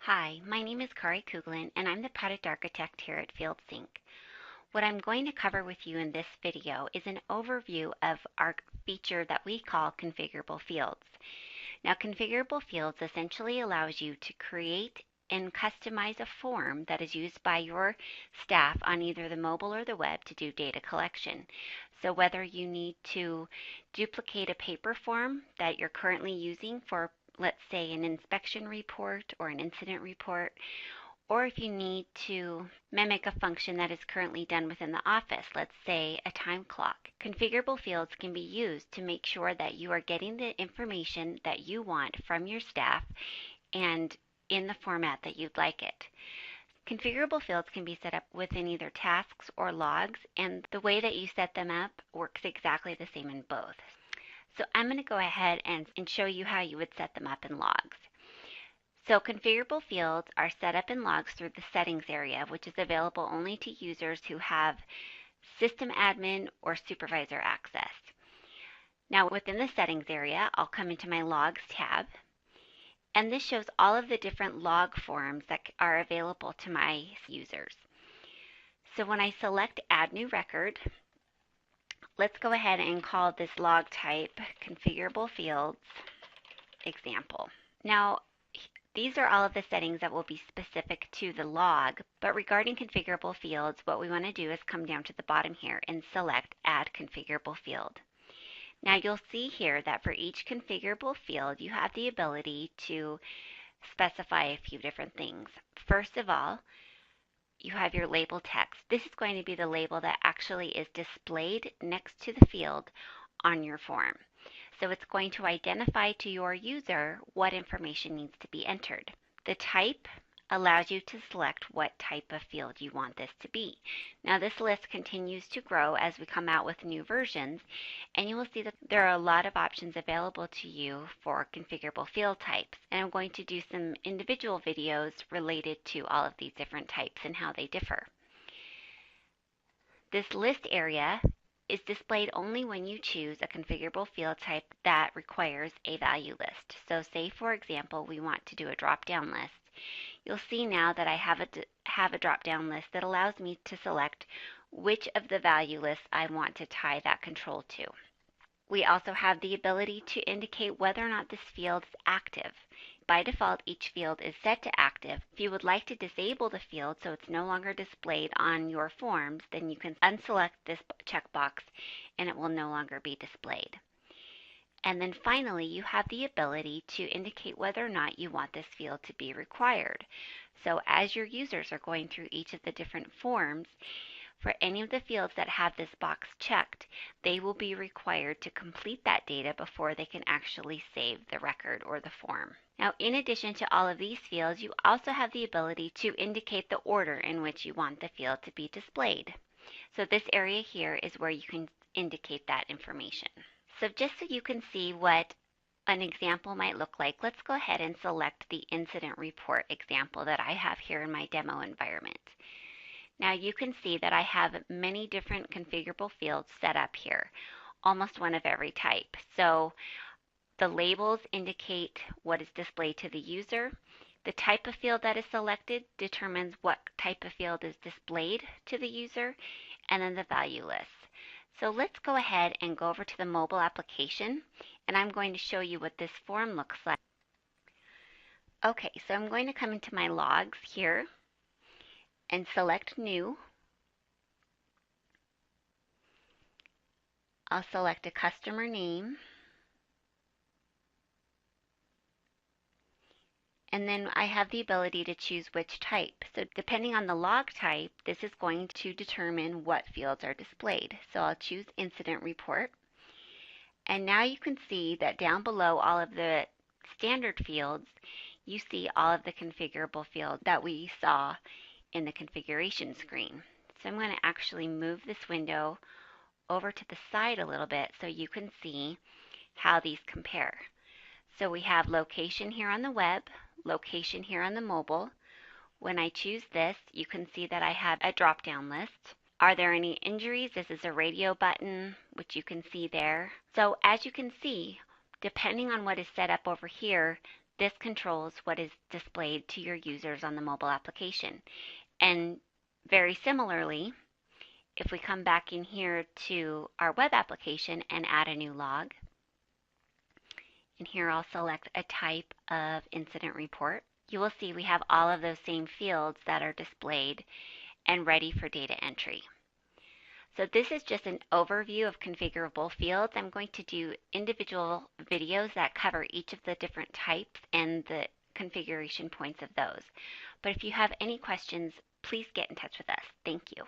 Hi, my name is Kari and I'm the product architect here at FieldSync. What I'm going to cover with you in this video is an overview of our feature that we call Configurable Fields. Now, Configurable Fields essentially allows you to create and customize a form that is used by your staff on either the mobile or the web to do data collection. So whether you need to duplicate a paper form that you're currently using for, let's say, an inspection report or an incident report, or if you need to mimic a function that is currently done within the office, let's say a time clock. Configurable fields can be used to make sure that you are getting the information that you want from your staff and in the format that you'd like it. Configurable fields can be set up within either tasks or logs, and the way that you set them up works exactly the same in both. So I'm going to go ahead and show you how you would set them up in logs. So configurable fields are set up in logs through the settings area, which is available only to users who have system admin or supervisor access. Now within the settings area, I'll come into my logs tab, and this shows all of the different log forms that are available to my users. So when I select add new record, let's go ahead and call this log type configurable fields example. Now, these are all of the settings that will be specific to the log, but regarding configurable fields, what we want to do is come down to the bottom here and select Add Configurable Field. Now you'll see here that for each configurable field, you have the ability to specify a few different things. First of all, you have your label text. This is going to be the label that actually is displayed next to the field on your form. So it's going to identify to your user what information needs to be entered. The type allows you to select what type of field you want this to be. Now this list continues to grow as we come out with new versions, and you will see that there are a lot of options available to you for configurable field types. And I'm going to do some individual videos related to all of these different types and how they differ. This list area is displayed only when you choose a configurable field type that requires a value list. So say, for example, we want to do a drop-down list. You'll see now that I have a drop-down list that allows me to select which of the value lists I want to tie that control to. We also have the ability to indicate whether or not this field is active. By default, each field is set to active. If you would like to disable the field so it's no longer displayed on your forms, then you can unselect this checkbox and it will no longer be displayed. And then finally, you have the ability to indicate whether or not you want this field to be required. So as your users are going through each of the different forms, for any of the fields that have this box checked, they will be required to complete that data before they can actually save the record or the form. Now, in addition to all of these fields, you also have the ability to indicate the order in which you want the field to be displayed. So this area here is where you can indicate that information. So just so you can see what an example might look like, let's go ahead and select the incident report example that I have here in my demo environment. Now you can see that I have many different configurable fields set up here, almost one of every type. So the labels indicate what is displayed to the user. The type of field that is selected determines what type of field is displayed to the user, and then the value list. So let's go ahead and go over to the mobile application, and I'm going to show you what this form looks like. Okay, so I'm going to come into my logs here and select New. I'll select a customer name. And then I have the ability to choose which type. So depending on the log type, this is going to determine what fields are displayed. So I'll choose Incident Report. And now you can see that down below all of the standard fields, you see all of the configurable fields that we saw in the configuration screen. So I'm going to actually move this window over to the side a little bit so you can see how these compare. So we have location here on the web, location here on the mobile. When I choose this, you can see that I have a drop-down list. Are there any injuries? This is a radio button, which you can see there. So as you can see, depending on what is set up over here, This controls what is displayed to your users on the mobile application. And very similarly, if we come back in here to our web application and add a new log, and here I'll select a type of incident report, you will see we have all of those same fields that are displayed and ready for data entry. So this is just an overview of configurable fields. I'm going to do individual videos that cover each of the different types and the configuration points of those. But if you have any questions, please get in touch with us. Thank you.